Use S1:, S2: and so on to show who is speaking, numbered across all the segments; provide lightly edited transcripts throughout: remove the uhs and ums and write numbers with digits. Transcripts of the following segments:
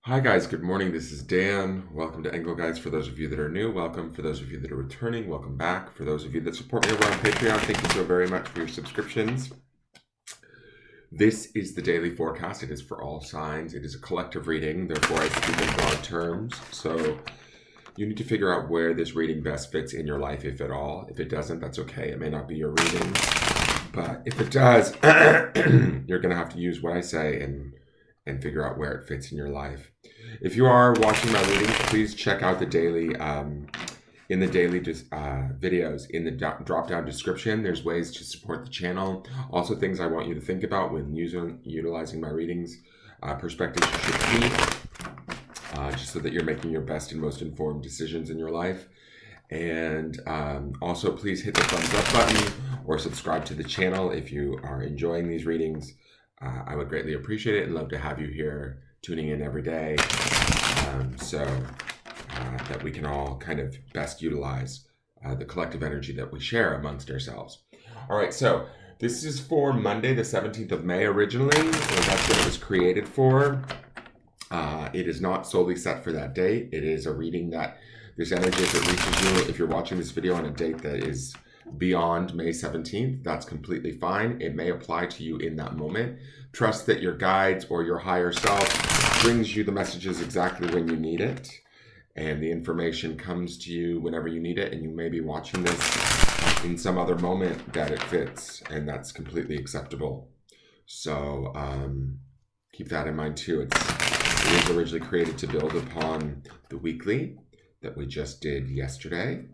S1: Hi guys, good morning. This is Dan. Welcome to Engelgeist. For those of you that are new, welcome. For those of you that are returning, welcome back. For those of you that support me over on Patreon, thank you so very much for your subscriptions. This is the daily forecast. It is for all signs. It is a collective reading, therefore I speak in broad terms. So you need to figure out where this reading best fits in your life, if at all. If it doesn't, that's okay. It may not be your reading. But if it does, you're going to have to use what I say and figure out where it fits in your life. If you are watching my readings, please check out the daily videos in the drop-down description. There's ways to support the channel. Also, things I want you to think about when utilizing my readings. Perspectives you should keep, just so that you're making your best and most informed decisions in your life. And also, please hit the thumbs up button or subscribe to the channel if you are enjoying these readings. I would greatly appreciate it and love to have you here tuning in every day, so that we can all kind of best utilize the collective energy that we share amongst ourselves. All right, so this is for Monday, the 17th of May originally, or that's what it was created for. It is not solely set for that date. It is a reading that this energy, if it reaches you, if you're watching this video on a date that is beyond May 17th, that's completely fine. It may apply to you in that moment. Trust that your guides or your higher self brings you the messages exactly when you need it, and the information comes to you whenever you need it, and you may be watching this in some other moment that it fits, and that's completely acceptable. So keep that in mind too. It was originally created to build upon the weekly that we just did yesterday.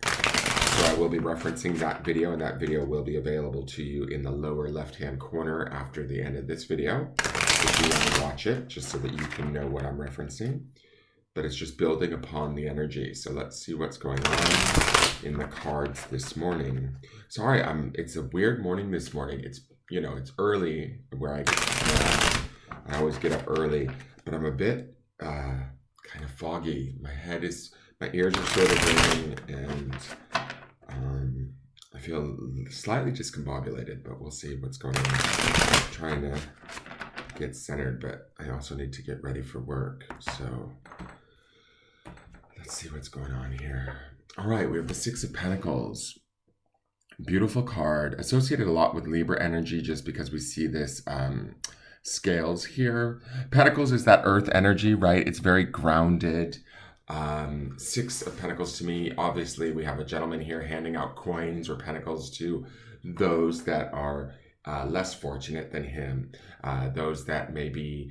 S1: So I will be referencing that video, and that video will be available to you in the lower left-hand corner after the end of this video, if you want to watch it, just so that you can know what I'm referencing. But it's just building upon the energy. So let's see what's going on in the cards this morning. Sorry, it's a weird morning this morning. It's early where I always get up early, but I'm a bit kind of foggy. My ears are sort of ringing, and I feel slightly discombobulated, but we'll see what's going on. I'm trying to get centered, but I also need to get ready for work. So let's see what's going on here. All right, we have the Six of Pentacles. Beautiful card, associated a lot with Libra energy, just because we see this scales here. Pentacles is that earth energy, right? It's very grounded. Six of Pentacles, to me, obviously we have a gentleman here handing out coins or pentacles to those that are less fortunate than him, those that maybe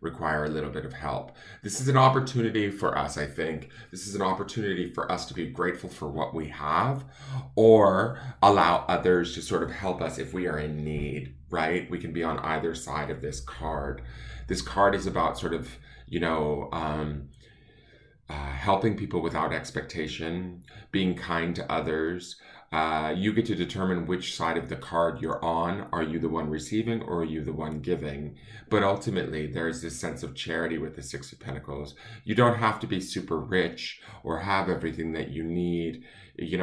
S1: require a little bit of help. This is an opportunity for us, I think. This is an opportunity for us to be grateful for what we have, or allow others to sort of help us if we are in need, right? We can be on either side of this card. This card is about sort of, helping people without expectation, being kind to others. You get to determine which side of the card you're on. Are you the one receiving, or are you the one giving? But ultimately, there's this sense of charity with the Six of Pentacles. You don't have to be super rich or have everything that you need.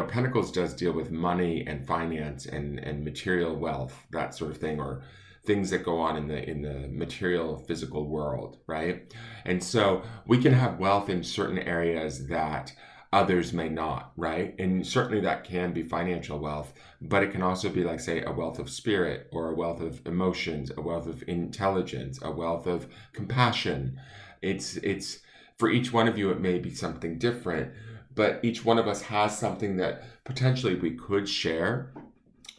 S1: Pentacles does deal with money and finance and material wealth, that sort of thing, or things that go on in the material physical world, right? And so we can have wealth in certain areas that others may not, right? And certainly that can be financial wealth, but it can also be, like, say, a wealth of spirit, or a wealth of emotions, a wealth of intelligence, a wealth of compassion. It's for each one of you, it may be something different, but each one of us has something that potentially we could share,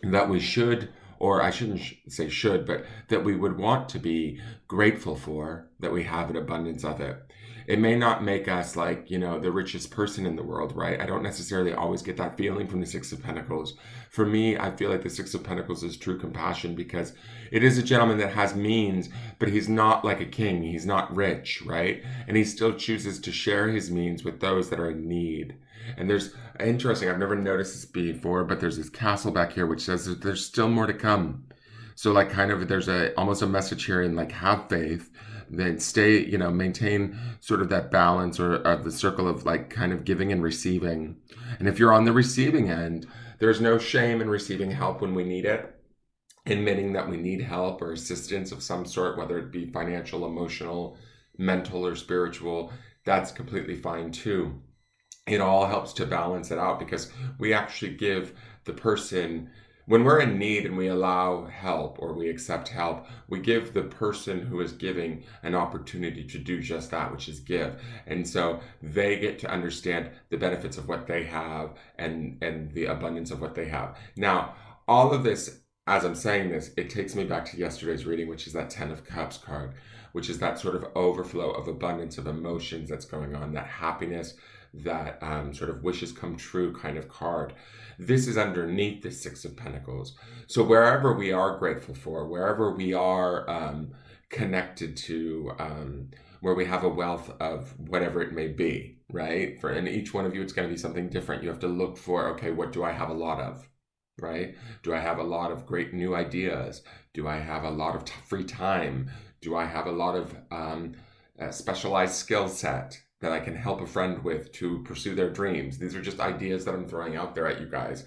S1: that we should, or I shouldn't say should, but that we would want to be grateful for, that we have an abundance of it. It may not make us like, the richest person in the world, right? I don't necessarily always get that feeling from the Six of Pentacles. For me, I feel like the Six of Pentacles is true compassion, because it is a gentleman that has means, but he's not like a king. He's not rich, right? And he still chooses to share his means with those that are in need. And there's interesting, I've never noticed this before, but there's this castle back here which says that there's still more to come. So like kind of there's almost a message here in like, have faith, then stay, maintain sort of that balance, or of the circle of like kind of giving and receiving. And if you're on the receiving end, there's no shame in receiving help when we need it. admitting that we need help or assistance of some sort, whether it be financial, emotional, mental, or spiritual, that's completely fine too. It all helps to balance it out because we actually give the person, when we're in need and we allow help or we accept help, we give the person who is giving an opportunity to do just that, which is give. And so they get to understand the benefits of what they have and the abundance of what they have. Now, all of this, as I'm saying this, it takes me back to yesterday's reading, which is that 10 of Cups card, which is that sort of overflow of abundance of emotions that's going on, that happiness, that sort of wishes come true kind of card. This is underneath the Six of Pentacles. So wherever we are grateful for, wherever we are connected to, where we have a wealth of whatever it may be, right? And each one of you, it's going to be something different. You have to look for, okay, what do I have a lot of? Right? Do I have a lot of great new ideas? Do I have a lot of free time? Do I have a lot of specialized skill set that I can help a friend with to pursue their dreams? These are just ideas that I'm throwing out there at you guys.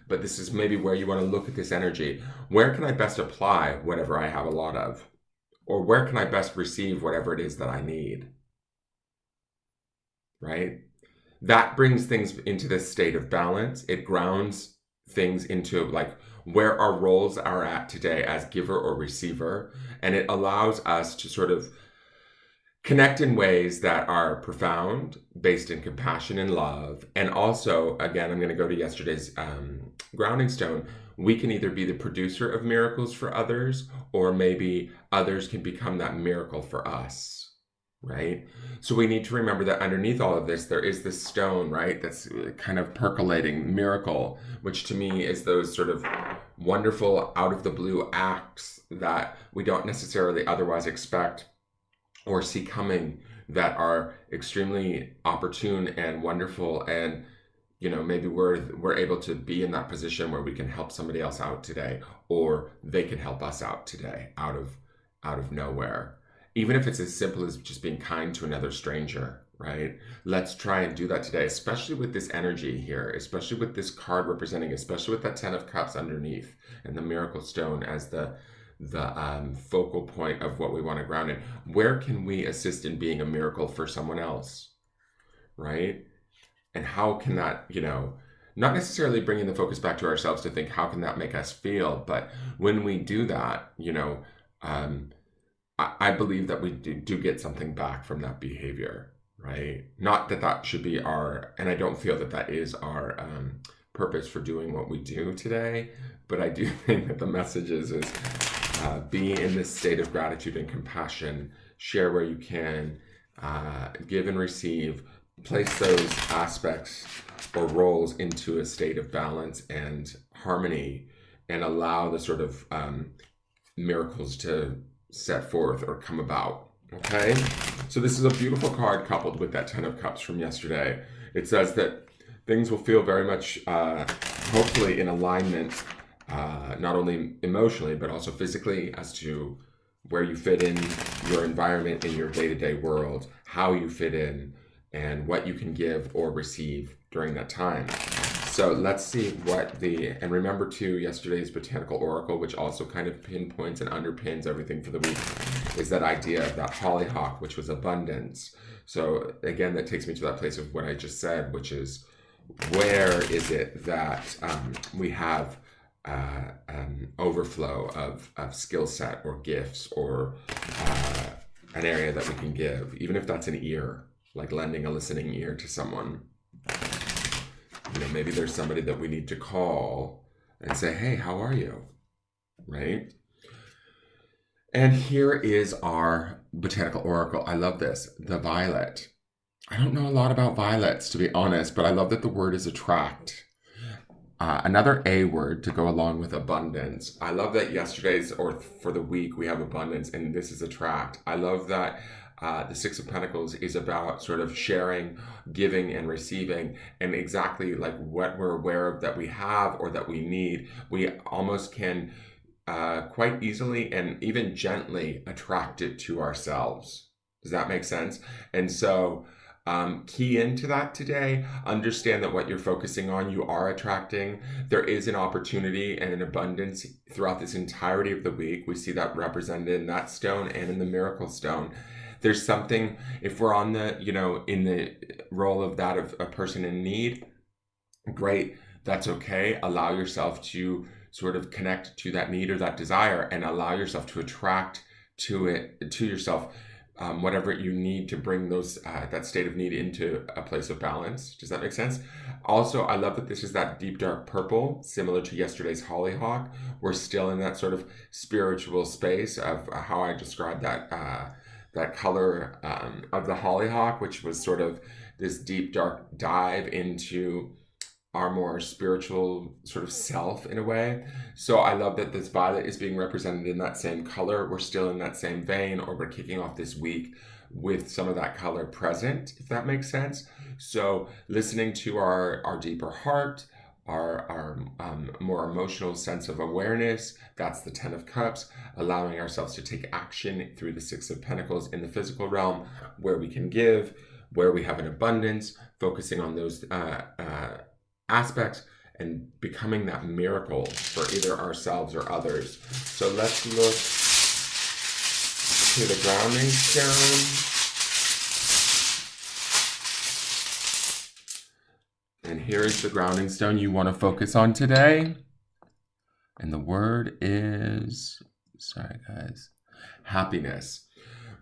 S1: But this is maybe where you want to look at this energy. Where can I best apply whatever I have a lot of? Or where can I best receive whatever it is that I need? Right? That brings things into this state of balance. It grounds things into like where our roles are at today as giver or receiver, and it allows us to sort of connect in ways that are profound, based in compassion and love. And also, again, I'm going to go to yesterday's grounding stone. We can either be the producer of miracles for others, or maybe others can become that miracle for us. Right? So we need to remember that underneath all of this, there is this stone, right? That's kind of percolating miracle, which to me is those sort of wonderful out of the blue acts that we don't necessarily otherwise expect or see coming, that are extremely opportune and wonderful. And, you know, maybe we're able to be in that position where we can help somebody else out today, or they can help us out today out of nowhere. Even if it's as simple as just being kind to another stranger, right? Let's try and do that today, especially with this energy here, especially with this card representing, especially with that 10 of Cups underneath and the Miracle Stone as the focal point of what we want to ground in. Where can we assist in being a miracle for someone else, right? And how can that, you know, not necessarily bringing the focus back to ourselves to think, how can that make us feel? But when we do that, you know, I believe that we do get something back from that behavior, right? Not that that should be our, and I don't feel that that is our purpose for doing what we do today, but I do think that the message is be in this state of gratitude and compassion, share where you can, give and receive, place those aspects or roles into a state of balance and harmony, and allow the sort of miracles to set forth or come about. Okay, so this is a beautiful card coupled with that 10 of Cups from yesterday. It says that things will feel very much hopefully in alignment, not only emotionally but also physically, as to where you fit in your environment, in your day-to-day world, how you fit in, and what you can give or receive during that time. So let's see what and remember too, yesterday's Botanical Oracle, which also kind of pinpoints and underpins everything for the week, is that idea of that hollyhock, which was abundance. So again, that takes me to that place of what I just said, which is, where is it that we have overflow of skill set or gifts, or an area that we can give, even if that's an ear, like lending a listening ear to someone. You know, maybe there's somebody that we need to call and say, hey, how are you? Right? And here is our Botanical Oracle. I love this. The violet. I don't know a lot about violets, to be honest, but I love that the word is attract. Another A word to go along with abundance. I love that yesterday's, or for the week, we have abundance, and this is attract. I love that the Six of Pentacles is about sort of sharing, giving, and receiving, and exactly like what we're aware of that we have or that we need, we almost can quite easily and even gently attract it to ourselves. Does that make sense? And so Key into that today. Understand that what you're focusing on, you are attracting. There is an opportunity and an abundance throughout this entirety of the week. We see that represented in that stone and in the miracle stone. There's something, if we're on the, in the role of that of a person in need, great, that's okay. Allow yourself to sort of connect to that need or that desire, and allow yourself to attract to yourself whatever you need to bring those that state of need into a place of balance. Does that make sense? Also, I love that this is that deep dark purple, similar to yesterday's hollyhock. We're still in that sort of spiritual space of how I described that color of the hollyhock, which was sort of this deep dark dive into our more spiritual sort of self in a way. So I love that this violet is being represented in that same color. We're still in that same vein, or we're kicking off this week with some of that color present, if that makes sense. So listening to our deeper heart, our more emotional sense of awareness, that's the 10 of Cups, allowing ourselves to take action through the 6 of Pentacles in the physical realm, where we can give, where we have an abundance, focusing on those aspects and becoming that miracle for either ourselves or others. So let's look to the grounding stone. And here is the grounding stone you want to focus on today. And the word is, sorry guys, happiness.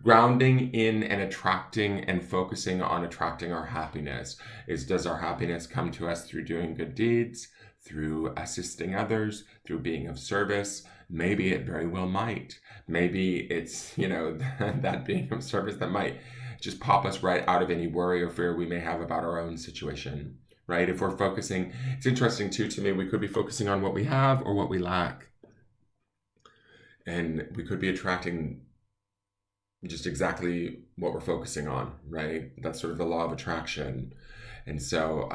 S1: Grounding in and attracting and focusing on attracting our happiness does our happiness come to us through doing good deeds, through assisting others, through being of service? Maybe it very well might. Maybe it's, that being of service that might just pop us right out of any worry or fear we may have about our own situation, right? If we're focusing, it's interesting too, to me, we could be focusing on what we have or what we lack. And we could be attracting just exactly what we're focusing on, right? That's sort of the law of attraction. And so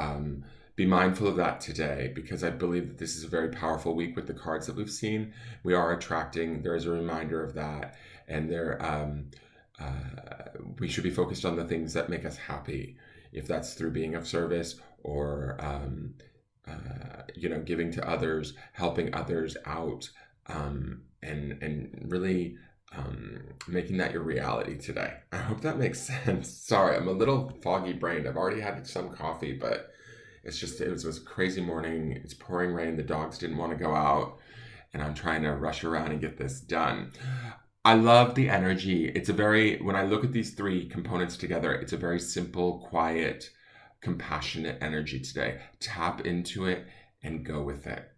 S1: be mindful of that today, because I believe that this is a very powerful week with the cards that we've seen. We are attracting. There is a reminder of that. And we should be focused on the things that make us happy, if that's through being of service or, giving to others, helping others out, and really making that your reality today. I hope that makes sense. Sorry, I'm a little foggy brained. I've already had some coffee, but it was a crazy morning. It's pouring rain. The dogs didn't want to go out, and I'm trying to rush around and get this done. I love the energy. When I look at these 3 components together, it's a very simple, quiet, compassionate energy today. Tap into it and go with it.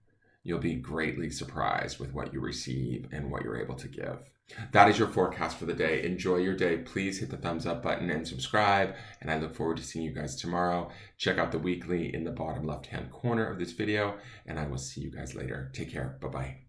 S1: You'll be greatly surprised with what you receive and what you're able to give. That is your forecast for the day. Enjoy your day. Please hit the thumbs up button and subscribe. And I look forward to seeing you guys tomorrow. Check out the weekly in the bottom left-hand corner of this video. And I will see you guys later. Take care. Bye-bye.